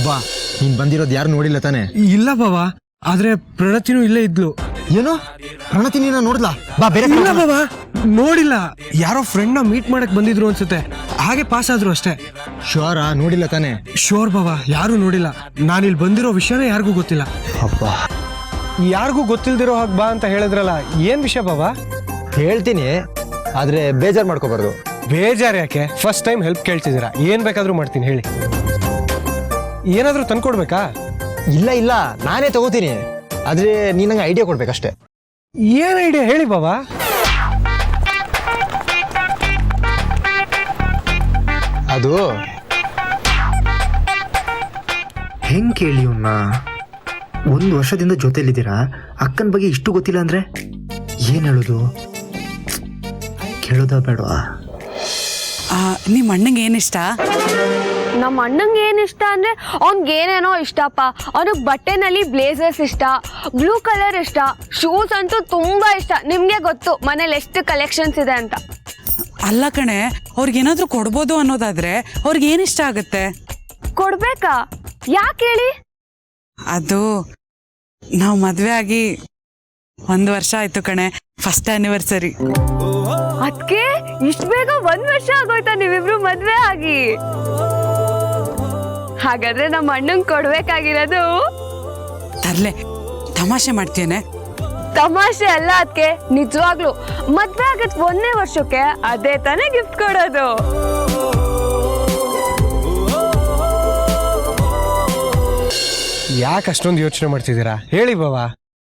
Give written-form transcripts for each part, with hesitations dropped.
ಬಾ, ನೀನ್ ಬಂದಿರೋದು ಯಾರು ನೋಡಿಲ್ಲ ತಾನೆ? ಇಲ್ಲ ಬಾವ, ಆದ್ರೆ ಪ್ರಣತಿನೂ ಇಲ್ಲೇ ಇದ್ಲು. ಏನು ಪ್ರಣತಿ ನೀನ ನೋಡ್ಲಾ? ಬಾ ಬೇರೆ. ಇಲ್ಲ ಬಾವ, ನೋಡಿಲ್ಲ. ಯಾರೋ ಫ್ರೆಂಡ್ ನ ಮೀಟ್ ಮಾಡಕ್ ಬಂದಿದ್ರು ಅನ್ಸುತ್ತೆ, ಹಾಗೆ ಪಾಸ್ ಆದ್ರು ಅಷ್ಟೇ. ಶೋರಾ? ನೋಡಿಲ್ಲ ತಾನೆ? ಶೋರ್ ಬಾವ, ಯಾರು ನೋಡಿಲ್ಲ. ನಾನಿಲ್ಲಿ ಬಂದಿರೋ ವಿಷಯನೇ ಯಾರಿಗೂ ಗೊತ್ತಿಲ್ಲ. ಅಪ್ಪ, ಯಾರಿಗೂ ಗೊತ್ತಿಲ್ದಿರೋ ಹಾಗೆ ಬಾ ಅಂತ ಹೇಳಿದ್ರಲ್ಲ, ಏನ್ ವಿಷಯ ಬಾವ? ಹೇಳ್ತೀನಿ, ಆದ್ರೆ ಬೇಜಾರ್ ಮಾಡ್ಕೋಬಾರ್ದು. ಬೇಜಾರು ಯಾಕೆ? ಫಸ್ಟ್ ಟೈಮ್ ಹೆಲ್ಪ್ ಕೇಳ್ತಿದ್ದೀರಾ, ಏನ್ ಬೇಕಾದ್ರೂ ಮಾಡ್ತೀನಿ ಹೇಳಿ. ಏನಾದ್ರೂ ತಂದ್ಕೊಡ್ಬೇಕಾ? ಇಲ್ಲ ಇಲ್ಲ, ನಾನೇ ತಗೋತೀನಿ, ಆದ್ರೆ ನೀನ್ ನಂಗೆ ಐಡಿಯಾ ಕೊಡ್ಬೇಕಷ್ಟೇ. ಏನ್ ಐಡಿಯಾ ಹೇಳಿ ಬಾವ? ಅದು ಹೆಂಗ್ ಕೇಳಿ ಇವನ್ನ? 1 ವರ್ಷದಿಂದ ಜೊತೆಲಿದ್ದೀರಾ, ಅಕ್ಕನ ಬಗ್ಗೆ ಇಷ್ಟು ಗೊತ್ತಿಲ್ಲ ಅಂದ್ರೆ ಏನ್ ಹೇಳೋದು? ಕೇಳೋದಾ ಬೇಡವಾ? ನಿಮ್ಮ ಅಣ್ಣಂಗೆ ಏನಿಷ್ಟ? ನಮ್ಮ ಅಣ್ಣಂಗೆ ಏನು ಇಷ್ಟ ಅಂದರೆ ಅವ್ನಿಗೇನೇನೋ ಇಷ್ಟಪ್ಪ. ಅವನಿಗೆ ಬಟ್ಟೆನಲ್ಲಿ ಬ್ಲೇಸರ್ಸ್ ಇಷ್ಟ, ಬ್ಲೂ ಕಲರ್ ಇಷ್ಟ, ಶೂಸ್ ಅಂತೂ ತುಂಬ ಇಷ್ಟ. ನಿಮಗೆ ಗೊತ್ತು ಮನೇಲಿ ಎಷ್ಟು ಕಲೆಕ್ಷನ್ಸ್ ಇದೆ ಅಂತ. ಅಲ್ಲ ಕಣೆ, ಅವ್ರಿಗೇನಾದ್ರೂ ಕೊಡ್ಬೋದು ಅನ್ನೋದಾದ್ರೆ ಅವ್ರಿಗೆ ಏನಿಷ್ಟ ಆಗುತ್ತೆ? ಕೊಡ್ಬೇಕಾ? ಯಾಕೆ ಹೇಳಿ? ಅದು ನಾವು ಮದುವೆ ಆಗಿ 1 ವರ್ಷ ಆಯ್ತು ಕಣೆ, ಫಸ್ಟ್ ಆನಿವರ್ಸರಿ. ಅದಕ್ಕೆ ಇಷ್ಟು ಬೇಗ 1 ವರ್ಷ ಆಗೋಯ್ತಾ ನೀವಿಬ್ರು ಮದುವೆ ಆಗಿ? ಹಾಗಾದ್ರೆ ನಮ್ಮ ಅಣ್ಣಂಗೆ ಕೊಡ್ಬೇಕಾಗಿರೋದು ತರ್ಲೆ, ತಮಾಷೆ ಮಾಡ್ತೇನೆ. ತಮಾಷೆ ಅಲ್ಲ ಅದಕ್ಕೆ, ನಿಜವಾಗ್ಲು ಮದ್ವೆ ಆಗತ್ 1ನೇ ವರ್ಷಕ್ಕೆ ಅದೇ ತಾನೇ ಗಿಫ್ಟ್ ಕೊಡೋದು. ಯಾಕೆ ಅಷ್ಟೊಂದು ಯೋಚನೆ ಮಾಡ್ತಿದ್ದೀರಾ ಹೇಳಿ ಬಾವ?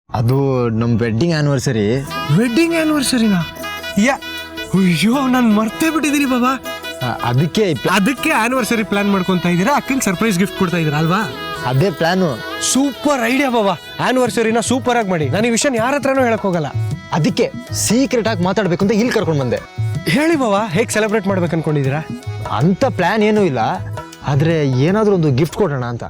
ಅದು ನಮ್ ವೆಡ್ಡಿಂಗ್ ಆನಿವರ್ಸರಿ. ವೆಡ್ಡಿಂಗ್ ಆನಿವರ್ಸರಿನಾ? ಅಯ್ಯೋ, ನಾನು ಮರ್ತೇ ಬಿಟ್ಟಿದ್ದೀನಿ ಬಾಬಾ. ಅದಕ್ಕೆ ಆನಿವರ್ಸರಿ ಪ್ಲಾನ್ ಮಾಡ್ಕೊಂತ ಇದ್ದೀರಾ, ಅಕ್ಕಂಗೆ ಸರ್ಪ್ರೈಸ್ ಗಿಫ್ಟ್ ಕೊಡ್ತಾ ಇದ್ದೀರಾ ಅಲ್ವಾ? ಅದೇ ಪ್ಲಾನು. ಸೂಪರ್ ಐಡಿಯಾ ಬಾಬಾ. ಆನಿವರ್ಸರಿನ ಸೂಪರ್ ಆಗಿ ಮಾಡಿ. ನಾನು ಈ ವಿಷಯ ಯಾರ ಹತ್ರನೂ ಹೇಳಕ್ ಹೋಗಲ್ಲ. ಅದಕ್ಕೆ ಸೀಕ್ರೆಟ್ ಆಗಿ ಮಾತಾಡ್ಬೇಕು ಅಂತ ಇಲ್ಲಿ ಕರ್ಕೊಂಡ್ ಬಂದೆ. ಹೇಳಿ ಬಾಬಾ, ಹೇಗೆ ಸೆಲೆಬ್ರೇಟ್ ಮಾಡ್ಬೇಕು ಅನ್ಕೊಂಡಿದ್ದೀರಾ? ಅಂತ ಪ್ಲಾನ್ ಏನೂ ಇಲ್ಲ, ಆದ್ರೆ ಏನಾದ್ರೂ ಒಂದು ಗಿಫ್ಟ್ ಕೊಡೋಣ ಅಂತ.